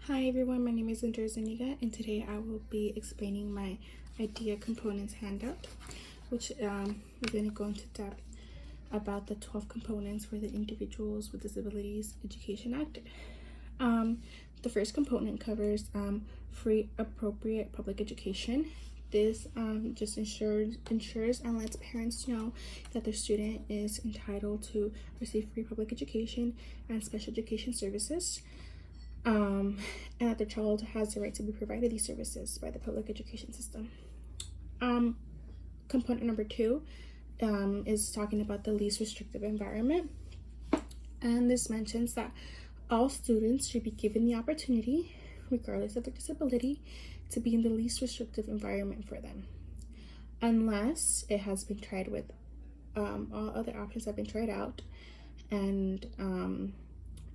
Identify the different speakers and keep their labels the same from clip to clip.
Speaker 1: Hi everyone, my name is Indra Zuniga, and today I will be explaining my IDEA components handout, which we're going to go into depth about the 12 components for the Individuals with Disabilities Education Act. The first component covers free, appropriate public education. This just ensures and lets parents know that their student is entitled to receive free public education and special education services. And that the child has the right to be provided these services by the public education system. Component number 2 is talking about the least restrictive environment. And this mentions that all students should be given the opportunity, regardless of their disability, to be in the least restrictive environment for them, unless it has been tried with all other options have been tried out, and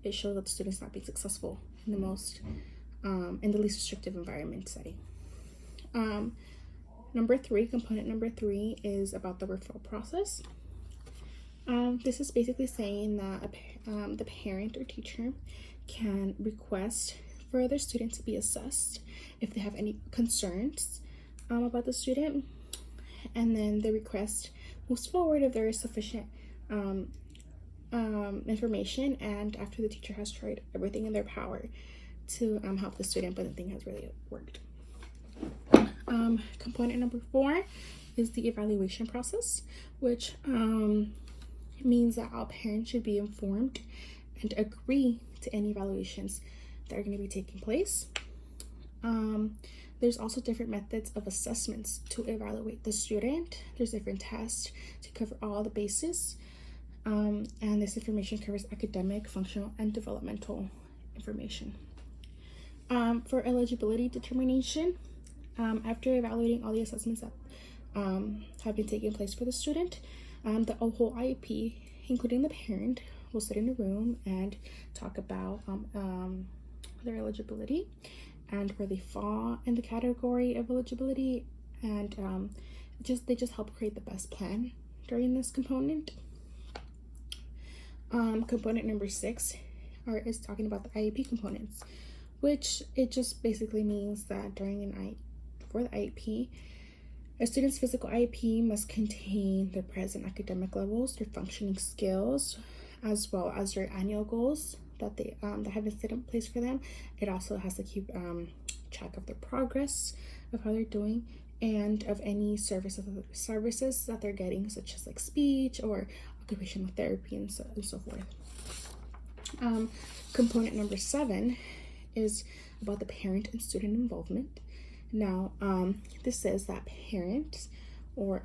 Speaker 1: it shows that the student's not being successful in the least restrictive environment setting. Component number three is about the referral process. This is basically saying that the parent or teacher can request for their student to be assessed if they have any concerns about the student, and then the request moves forward if there is sufficient information, and after the teacher has tried everything in their power to help the student, but nothing has really worked. Component number 4 is the evaluation process, which means that all parents should be informed and agree to any evaluations that are going to be taking place. There's also different methods of assessments to evaluate the student. There's different tests to cover all the bases. And this information covers academic, functional, and developmental information. For eligibility determination, after evaluating all the assessments that have been taking place for the student, the whole IEP, including the parent, will sit in a room and talk about their eligibility and where they fall in the category of eligibility, and they just help create the best plan during this component. Component number 6 is talking about the IEP components, which it just basically means that for the IEP, a student's physical IEP must contain their present academic levels, their functioning skills, as well as their annual goals that have been set in place for them. It also has to keep track of their progress, of how they're doing, and of any services that they're getting, such as like speech or occupational therapy and so forth. Component number 7 is about the parent and student involvement. Now, this says that parents or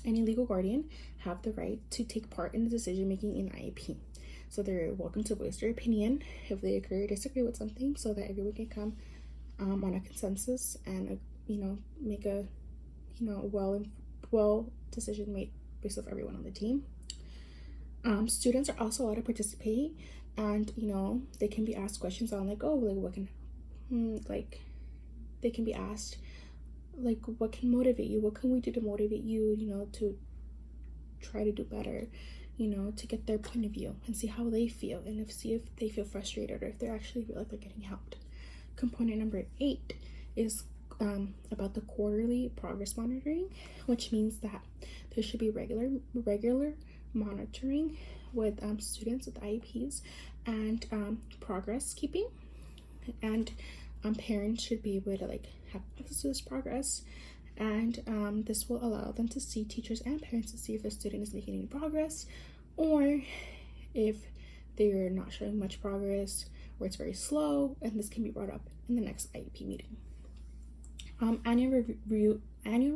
Speaker 1: any legal guardian have the right to take part in the decision making in IEP. So they're welcome to voice their opinion if they agree or disagree with something, so that everyone can come on a consensus and make a well decision made based off everyone on the team. Students are also allowed to participate, and they can be asked questions on they can be asked what can motivate you, what can we do to motivate you, to try to do better, to get their point of view and see how they feel, and see if they feel frustrated or if they actually feel like they're getting helped. Component number 8 is about the quarterly progress monitoring, which means that there should be regular monitoring with students with IEPs and progress keeping, and parents should be able to have access to this progress, and this will allow them to see, teachers and parents, to see if the student is making any progress, or if they're not showing much progress or it's very slow, and this can be brought up in the next IEP meeting. Annual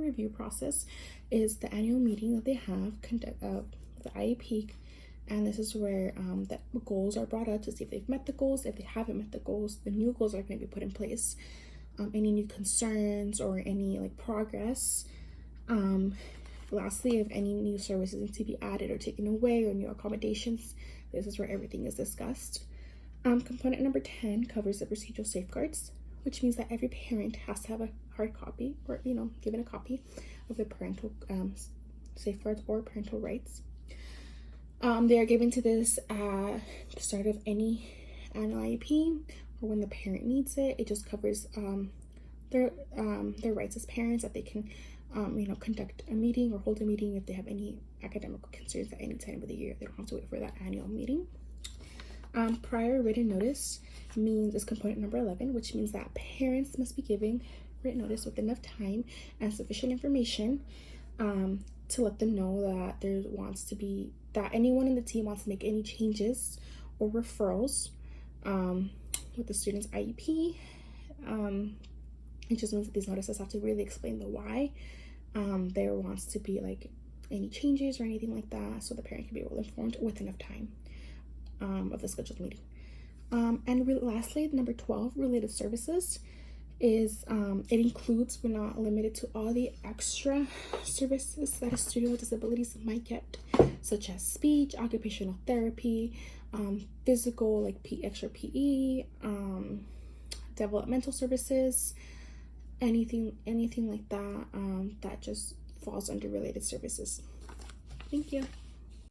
Speaker 1: review process is the annual meeting that they have the IEP, and this is where the goals are brought up to see if they've met the goals. If they haven't met the goals, the new goals are going to be put in place. Any new concerns or any progress. Lastly, if any new services need to be added or taken away, or new accommodations, this is where everything is discussed. Component number 10 covers the procedural safeguards, which means that every parent has to have a hard copy, or given a copy of the parental safeguards or parental rights. They are given to this at the start of any annual IEP or when the parent needs it. It just covers their rights as parents, that they can conduct a meeting or hold a meeting if they have any academic concerns at any time of the year. They don't have to wait for that annual meeting. Prior written notice is component number 11, which means that parents must be giving written notice with enough time and sufficient information to let them know that anyone in the team wants to make any changes or referrals with the student's IEP. It just means that these notices have to really explain the why there wants to be like any changes or anything like that, so the parent can be well informed with enough time of the scheduled meeting. Lastly, number 12, related services, is it includes but not limited to all the extra services that a student with disabilities might get, such as speech, occupational therapy, physical like extra PE, developmental services, anything like that, that just falls under related services. Thank you.